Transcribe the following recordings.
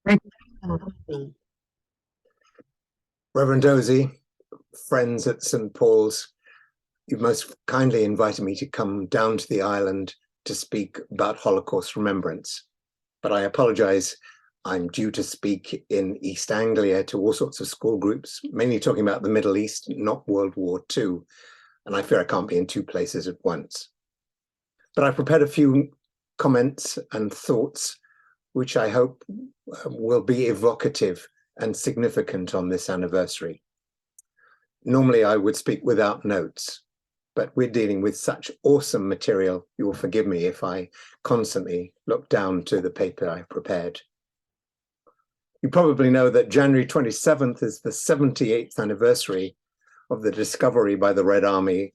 Thank you. Reverend Dozy, friends at St. Paul's, you've most kindly invited me to come down to the island to speak about Holocaust remembrance. But I apologize, I'm due to speak in East Anglia to all sorts of school groups, mainly talking about the Middle East, not World War II. And I fear I can't be in two places at once. But I've prepared a few comments and thoughts, which I hope will be evocative and significant on this anniversary. Normally I would speak without notes, but we're dealing with such awesome material, you will forgive me if I constantly look down to the paper I've prepared. You probably know that January 27th is the 78th anniversary of the discovery by the Red Army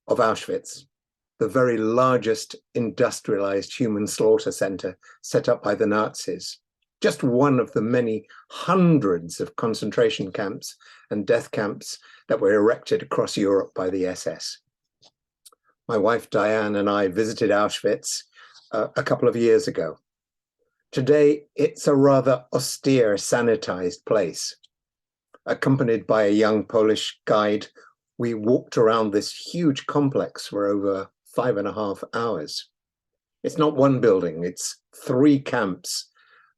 of Auschwitz, the very largest industrialized human slaughter center set up by the Nazis. Just one of the many hundreds of concentration camps and death camps that were erected across Europe by the SS. My wife Diane and I visited Auschwitz a couple of years ago. Today, it's a rather austere, sanitized place. Accompanied by a young Polish guide, we walked around this huge complex for over 5.5 hours. It's not one building, it's 3 camps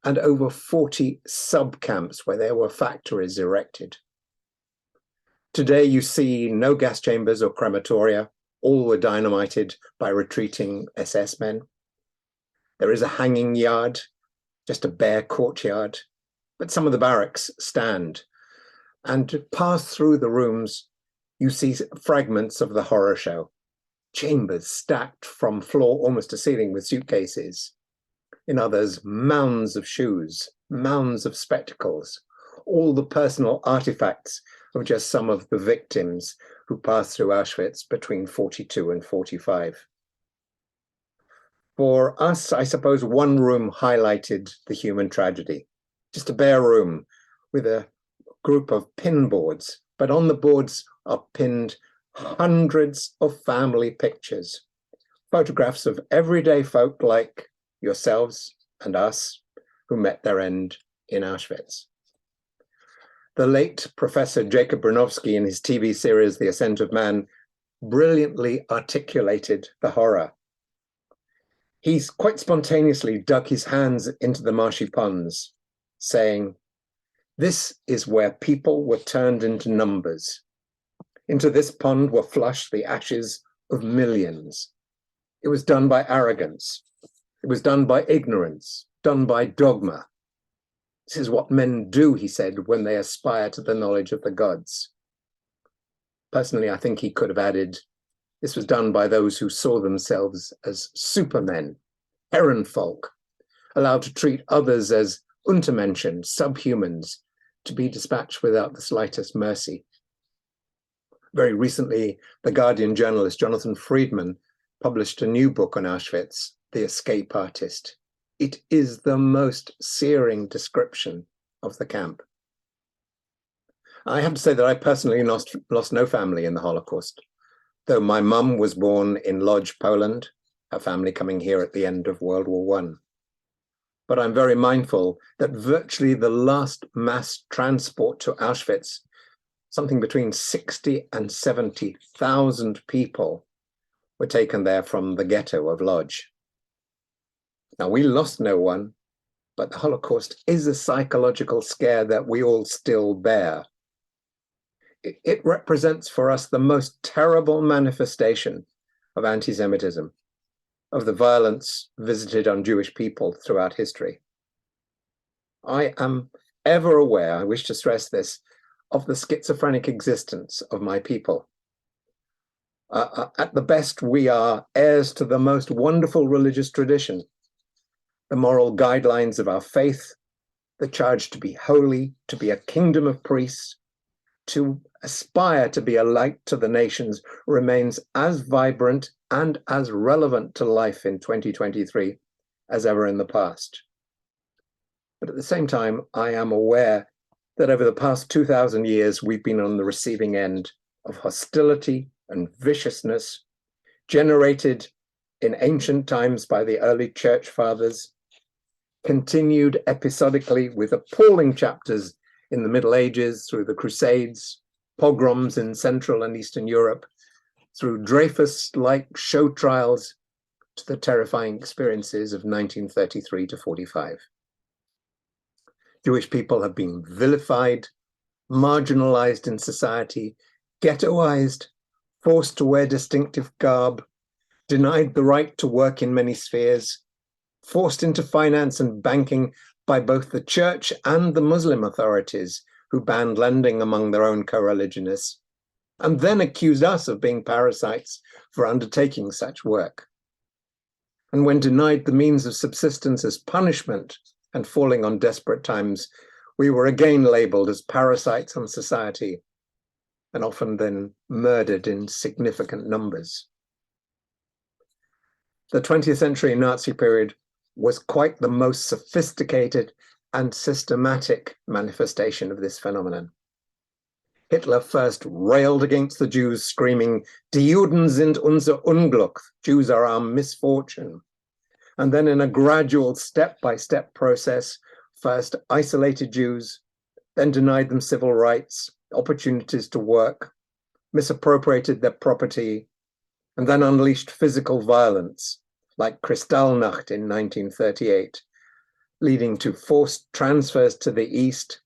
and over 40 sub-camps where there were factories erected. Today you see no gas chambers or crematoria, all were dynamited by retreating SS men. There is a hanging yard, just a bare courtyard, but some of the barracks stand. And to pass through the rooms, you see fragments of the horror show. Chambers stacked from floor almost to ceiling with suitcases. In others, mounds of shoes, mounds of spectacles, all the personal artifacts of just some of the victims who passed through Auschwitz between 42 and 45. For us, I suppose one room highlighted the human tragedy. Just a bare room with a group of pin boards, but on the boards are pinned hundreds of family pictures, photographs of everyday folk like yourselves and us who met their end in Auschwitz. The late Professor Jacob Bronowski in his TV series, The Ascent of Man, brilliantly articulated the horror. He's quite spontaneously dug his hands into the marshy ponds, saying, "This is where people were turned into numbers. Into this pond were flushed the ashes of millions. It was done by arrogance. It was done by ignorance, done by dogma. This is what men do," he said, "when they aspire to the knowledge of the gods." Personally, I think he could have added, this was done by those who saw themselves as supermen, herrenfolk, allowed to treat others as Untermenschen, subhumans, to be dispatched without the slightest mercy. Very recently, the Guardian journalist Jonathan Friedman published a new book on Auschwitz, The Escape Artist. It is the most searing description of the camp. I have to say that I personally lost no family in the Holocaust, though my mum was born in Lodz, Poland, her family coming here at the end of World War I. But I'm very mindful that virtually the last mass transport to Auschwitz, something between 60 and 70,000 people were taken there from the ghetto of Lodz. Now, we lost no one, but the Holocaust is a psychological scare that we all still bear. It represents for us the most terrible manifestation of anti-Semitism, of the violence visited on Jewish people throughout history. I am ever aware, I wish to stress this, of the schizophrenic existence of my people. At the best, we are heirs to the most wonderful religious tradition, the moral guidelines of our faith, the charge to be holy, to be a kingdom of priests, to aspire to be a light to the nations remains as vibrant and as relevant to life in 2023 as ever in the past. But at the same time, I am aware that over the past 2,000 years, we've been on the receiving end of hostility and viciousness generated in ancient times by the early church fathers, continued episodically with appalling chapters in the Middle Ages, through the Crusades, pogroms in Central and Eastern Europe, through Dreyfus-like show trials, to the terrifying experiences of 1933 to 45. Jewish people have been vilified, marginalized in society, ghettoized, forced to wear distinctive garb, denied the right to work in many spheres, forced into finance and banking by both the church and the Muslim authorities, who banned lending among their own co-religionists, and then accused us of being parasites for undertaking such work. And when denied the means of subsistence as punishment and falling on desperate times, we were again labeled as parasites on society, and often then murdered in significant numbers. The 20th century Nazi period was quite the most sophisticated and systematic manifestation of this phenomenon. Hitler first railed against the Jews, screaming, "Die Juden sind unser Unglück," Jews are our misfortune. And then in a gradual step-by-step process, first isolated Jews, then denied them civil rights, opportunities to work, misappropriated their property, and then unleashed physical violence, like Kristallnacht in 1938, leading to forced transfers to the East,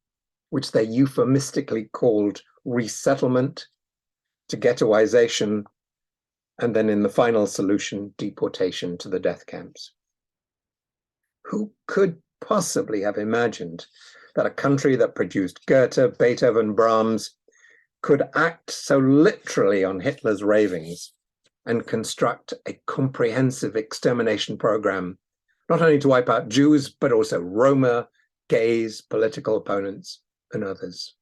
which they euphemistically called resettlement, to ghettoization, and then in the final solution, deportation to the death camps. Who could possibly have imagined that a country that produced Goethe, Beethoven, Brahms could act so literally on Hitler's ravings and construct a comprehensive extermination program, not only to wipe out Jews, but also Roma, gays, political opponents, and others?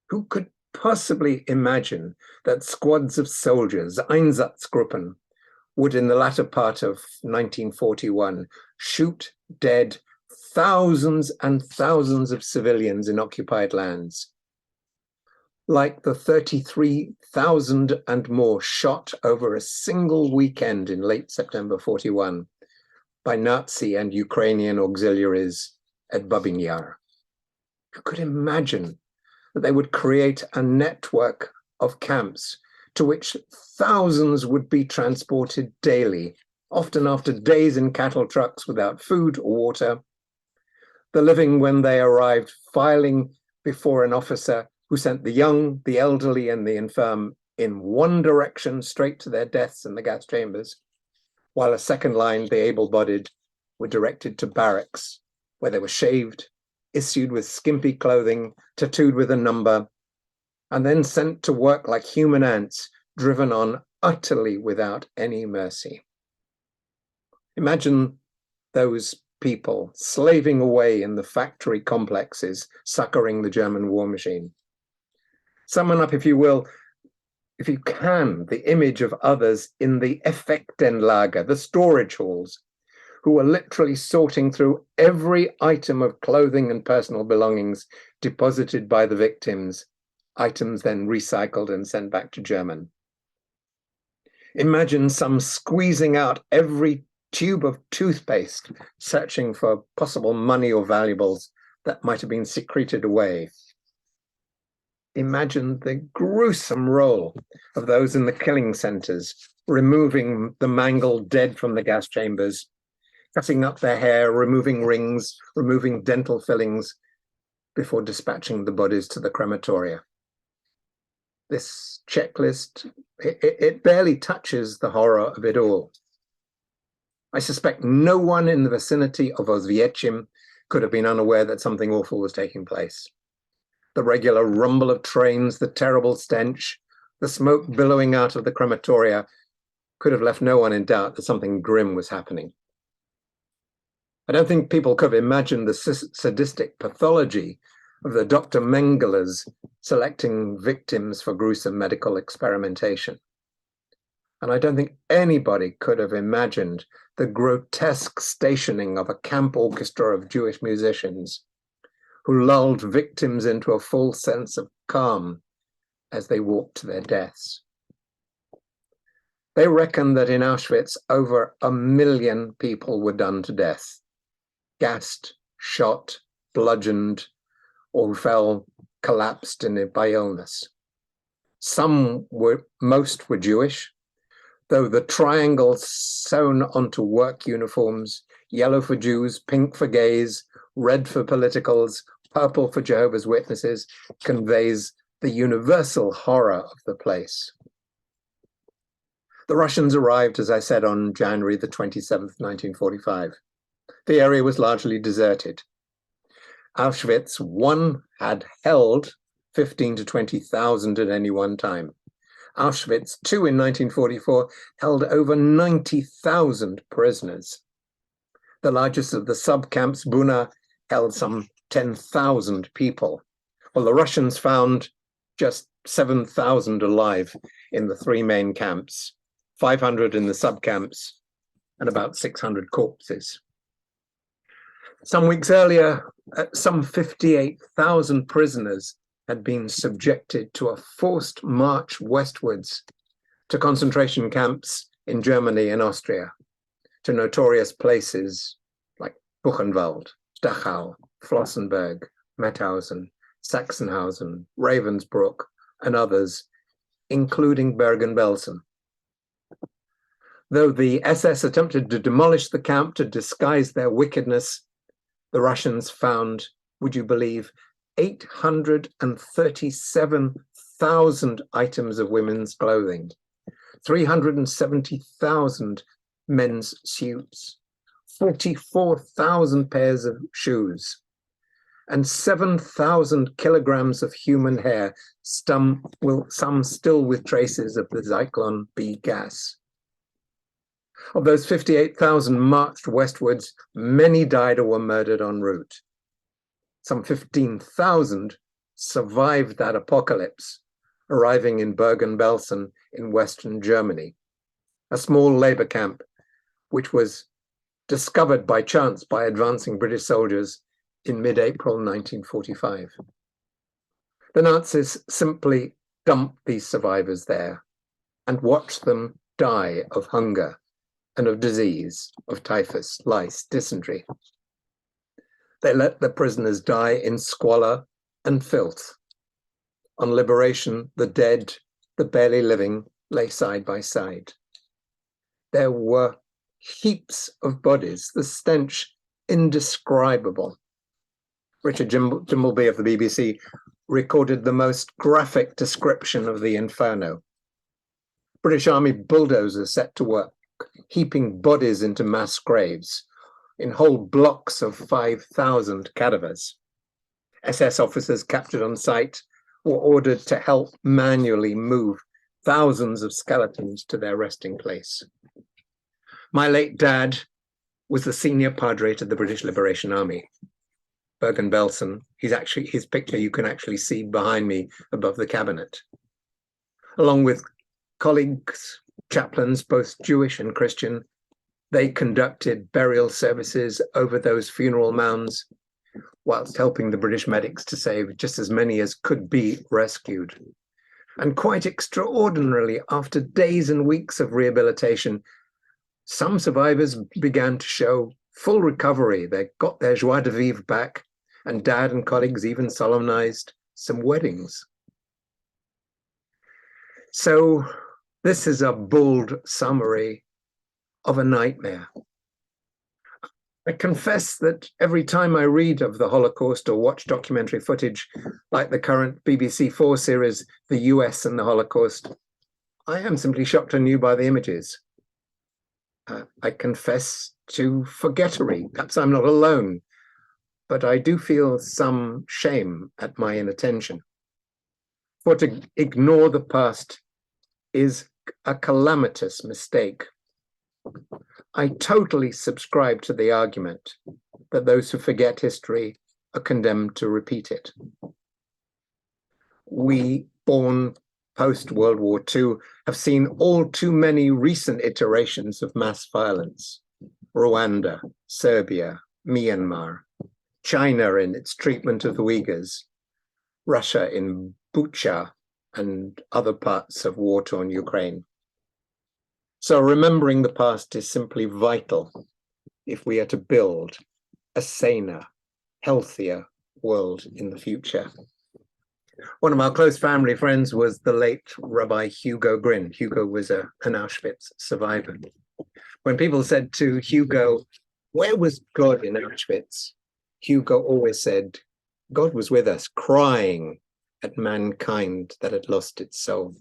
Who could possibly imagine that squads of soldiers, Einsatzgruppen, would in the latter part of 1941 shoot dead thousands and thousands of civilians in occupied lands, like the 33,000 and more shot over a single weekend in late September 41 by Nazi and Ukrainian auxiliaries at Babin Yar? Who could imagine that they would create a network of camps to which thousands would be transported daily, often after days in cattle trucks without food or water, the living, when they arrived, filing before an officer who sent the young, the elderly, and the infirm in one direction straight to their deaths in the gas chambers, while a second line, the able-bodied, were directed to barracks, where they were shaved, issued with skimpy clothing, tattooed with a number, and then sent to work like human ants, driven on utterly without any mercy. Imagine those people slaving away in the factory complexes, succouring the German war machine. Summon up, if you will, if you can, the image of others in the Effektenlager, the storage halls, who are literally sorting through every item of clothing and personal belongings deposited by the victims, items then recycled and sent back to German. Imagine some squeezing out every tube of toothpaste, searching for possible money or valuables that might have been secreted away. Imagine the gruesome role of those in the killing centers, removing the mangled dead from the gas chambers, cutting up their hair, removing rings, removing dental fillings, before dispatching the bodies to the crematoria. This checklist, it barely touches the horror of it all. I suspect no one in the vicinity of Oswiecim could have been unaware that something awful was taking place. The regular rumble of trains, the terrible stench, the smoke billowing out of the crematoria could have left no one in doubt that something grim was happening. I don't think people could have imagined the sadistic pathology of the Dr. Mengeles selecting victims for gruesome medical experimentation. And I don't think anybody could have imagined the grotesque stationing of a camp orchestra of Jewish musicians who lulled victims into a full sense of calm as they walked to their deaths. They reckon that in Auschwitz, over 1 million people were done to death. gassed, shot, bludgeoned, or fell collapsed by illness. Most were Jewish, though the triangles sewn onto work uniforms, yellow for Jews, pink for gays, red for politicals, purple for Jehovah's Witnesses, conveys the universal horror of the place. The Russians arrived, as I said, on January the 27th, 1945. The area was largely deserted. Auschwitz I had held 15 to 20,000 at any one time. Auschwitz II in 1944 held over 90,000 prisoners. The largest of the sub-camps, Buna, held some 10,000 people, while the Russians found just 7,000 alive in the three main camps, 500 in the sub-camps, and about 600 corpses. Some weeks earlier, some 58,000 prisoners had been subjected to a forced march westwards to concentration camps in Germany and Austria, to notorious places like Buchenwald, Dachau, Flossenburg, Mauthausen, Sachsenhausen, Ravensbrück, and others, including Bergen-Belsen. Though the SS attempted to demolish the camp to disguise their wickedness, the Russians found, would you believe, 837,000 items of women's clothing, 370,000 men's suits, 44,000 pairs of shoes, and 7,000 kilograms of human hair, some still with traces of the Zyklon B gas. Of those 58,000 marched westwards, many died or were murdered en route. Some 15,000 survived that apocalypse, arriving in Bergen-Belsen in Western Germany, a small labor camp which was discovered by chance by advancing British soldiers in mid-April 1945. The Nazis simply dumped these survivors there and watched them die of hunger and of disease, of typhus, lice, dysentery. They let the prisoners die in squalor and filth. On liberation, the dead, the barely living, lay side by side. There were heaps of bodies, the stench indescribable. Richard Dimbleby of the BBC recorded the most graphic description of the inferno. British Army bulldozers set to work, heaping bodies into mass graves, in whole blocks of 5,000 cadavers. SS officers captured on site were ordered to help manually move thousands of skeletons to their resting place. My late dad was the senior padre to the British Liberation Army. Bergen-Belsen, his picture you can actually see behind me above the cabinet. Along with colleagues, chaplains, both Jewish and Christian, they conducted burial services over those funeral mounds, whilst helping the British medics to save just as many as could be rescued. And quite extraordinarily, after days and weeks of rehabilitation, some survivors began to show full recovery. They got their joie de vivre back, and Dad and colleagues even solemnized some weddings. So this is a bold summary of a nightmare. I confess that every time I read of the Holocaust or watch documentary footage like the current BBC4 series, The US and the Holocaust, I am simply shocked anew by the images. I confess to forgettery. Perhaps I'm not alone, but I do feel some shame at my inattention. For to ignore the past is a calamitous mistake. I totally subscribe to the argument that those who forget history are condemned to repeat it. We, born post-World War II, have seen all too many recent iterations of mass violence. Rwanda, Serbia, Myanmar, China in its treatment of the Uyghurs, Russia in Bucha and other parts of war-torn Ukraine. So remembering the past is simply vital if we are to build a saner, healthier world in the future. One of our close family friends was the late Rabbi Hugo Grin. Hugo was an Auschwitz survivor. When people said to Hugo, "Where was God in Auschwitz?" Hugo always said, "God was with us, crying at mankind that had lost its soul."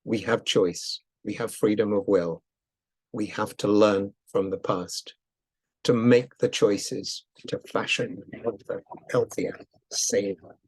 We have choice. We have freedom of will. We have to learn from the past to make the choices to fashion a healthier, saner